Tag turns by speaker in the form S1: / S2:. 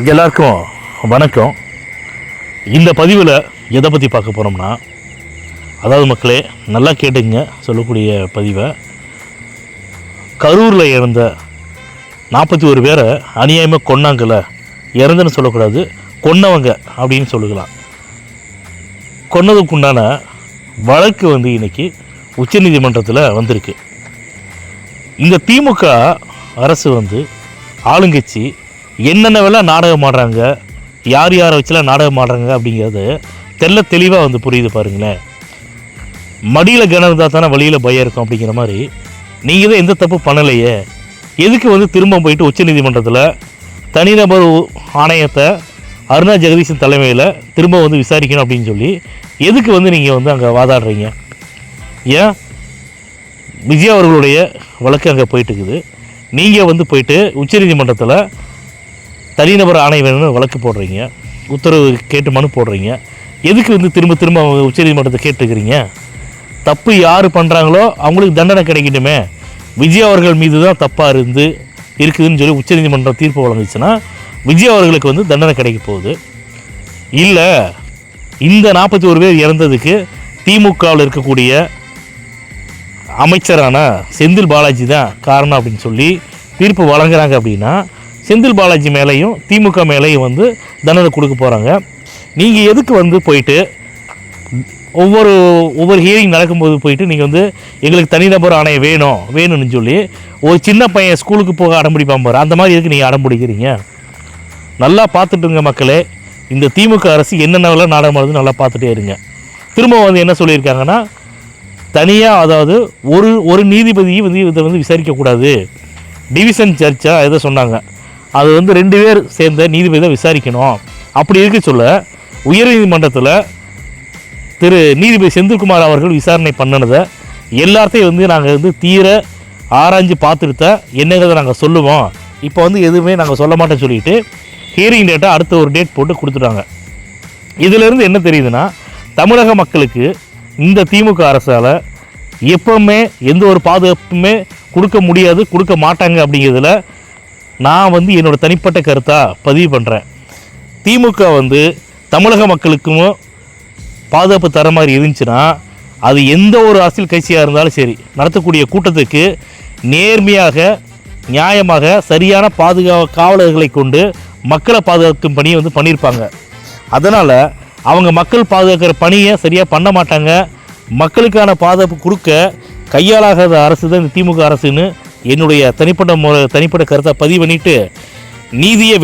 S1: எல்லாருக்கும் வணக்கம். இந்த பதிவில் எதை பற்றி பார்க்க போகிறோம்னா, அதாவது மக்களே நல்லா கேட்டுங்க சொல்லக்கூடிய பதிவை. கரூரில் இறந்த 41 பேரை அநியாயமாக கொன்னாங்கல்ல, இறந்துன்னு சொல்லக்கூடாது, கொன்னவங்க அப்படின்னு சொல்லுக்கலாம். கொன்னதுக்குண்டான வழக்கு இன்றைக்கி உச்சநீதிமன்றத்தில் வந்திருக்கு. இந்த திமுக அரசு ஆளுங்கட்சி என்னென்னவெல்லாம் நாடகம் ஆடுறாங்க, யார் யாரை வச்சுலாம் நாடகம் ஆடுறாங்க அப்படிங்கிறது தெளிவாக புரியுது பாருங்களேன். மடியில் கனம் இருந்தால் தானே வழியில் பயம் இருக்கும் அப்படிங்கிற மாதிரி, நீங்கள் தான் எந்த தப்பு பண்ணலையே, எதுக்கு திரும்ப போயிட்டு உச்சநீதிமன்றத்தில் தனிநபர் ஆணையத்தை அருணா ஜெகதீசன் தலைமையில் திரும்ப விசாரிக்கணும் அப்படின்னு சொல்லி எதுக்கு நீங்கள் அங்கே வாதாடுறீங்க? ஏன் விஜய் அவர்களுடைய வழக்கு அங்கே போயிட்டுருக்குது, நீங்கள் போயிட்டு உச்சநீதிமன்றத்தில் தனிநபர் ஆணையம் வேணும்னு வழக்கு போடுறீங்க, உத்தரவு கேட்டு மனு போடுறீங்க. எதுக்கு திரும்ப திரும்ப உச்சநீதிமன்றத்தை கேட்டுக்கிறீங்க? தப்பு யார் பண்ணுறாங்களோ அவங்களுக்கு தண்டனை கிடைக்கட்டுமே. விஜய் அவர்கள் மீது தான் தப்பாக இருக்குதுன்னு சொல்லி உச்சநீதிமன்றம் தீர்ப்பு வழங்குச்சுன்னா விஜய் அவர்களுக்கு தண்டனை கிடைக்க போகுது. இல்லை, இந்த 41 பேர் இறந்ததுக்கு திமுகவில் இருக்கக்கூடிய அமைச்சரான செந்தில் பாலாஜி தான் காரணம் அப்படின்னு சொல்லி தீர்ப்பு வழங்குறாங்க அப்படின்னா, செந்தில் பாலாஜி மேலேயும் திமுக மேலேயும் தண்டனை கொடுக்க போகிறாங்க. நீங்கள் எதுக்கு போயிட்டு ஒவ்வொரு ஹியரிங் நடக்கும்போது போயிட்டு நீங்கள் எங்களுக்கு தனிநபர் ஆணையம் வேணும்னு சொல்லி ஒரு சின்ன பையன் ஸ்கூலுக்கு போக அடம்பிடிப்பான் பாரு, அந்த மாதிரி எதுக்கு நீங்கள் அடம்பிடிக்கிறீங்க? நல்லா பார்த்துட்டுங்க மக்களே, இந்த திமுக அரசு என்னென்னவெல்லாம் நாடகம் நல்லா பார்த்துட்டே இருங்க. திரும்ப என்ன சொல்லியிருக்காங்கன்னா, தனியாக அதாவது ஒரு நீதிபதி இதை விசாரிக்கக்கூடாது, டிவிஷன் ஜட்ஜாக எதை சொன்னாங்க, அது 2 பேர் சேர்ந்த நீதிபதி தான் விசாரிக்கணும். அப்படி இருக்க சொல்ல உயர்நீதிமன்றத்தில் திரு நீதிபதி செந்தில்குமார் அவர்கள் விசாரணை பண்ணினதை எல்லாத்தையும் நாங்கள் தீர ஆராய்ஞ்சு பார்த்துட்டு தான் என்னங்கிறத நாங்கள் சொல்லுவோம். இப்போ எதுவுமே நாங்கள் சொல்ல மாட்டோம்னு சொல்லிட்டு ஹியரிங் டேட்டை அடுத்த ஒரு டேட் போட்டு கொடுத்துட்டாங்க. இதிலேருந்து என்ன தெரியுதுன்னா, தமிழக மக்களுக்கு இந்த திமுக அரசால் எப்பவுமே எந்த ஒரு பாதுகாப்புமே கொடுக்க முடியாது, கொடுக்க மாட்டாங்க. அப்படிங்கிறதுல நான் என்னோடய தனிப்பட்ட கருத்தாக பதிவு பண்ணுறேன். திமுக தமிழக மக்களுக்கும் பாதுகாப்பு தர மாதிரி இருந்துச்சுன்னா, அது எந்த ஒரு அரசியல் கட்சியாக இருந்தாலும் சரி, நடத்தக்கூடிய கூட்டத்துக்கு நேர்மையாக நியாயமாக சரியான காவலர்களை கொண்டு மக்களை பாதுகாக்கும் பணியை பண்ணியிருப்பாங்க. அதனால் அவங்க மக்கள் பாதுகாக்கிற பணியை சரியாக பண்ண மாட்டாங்க. மக்களுக்கான பாதுகாப்பு கொடுக்க கையாளாகாத அரசு தான் இந்த திமுக அரசுன்னு என்னுடைய தனிப்பட்ட கருத்தை பதிவு பண்ணிவிட்டு நீதியை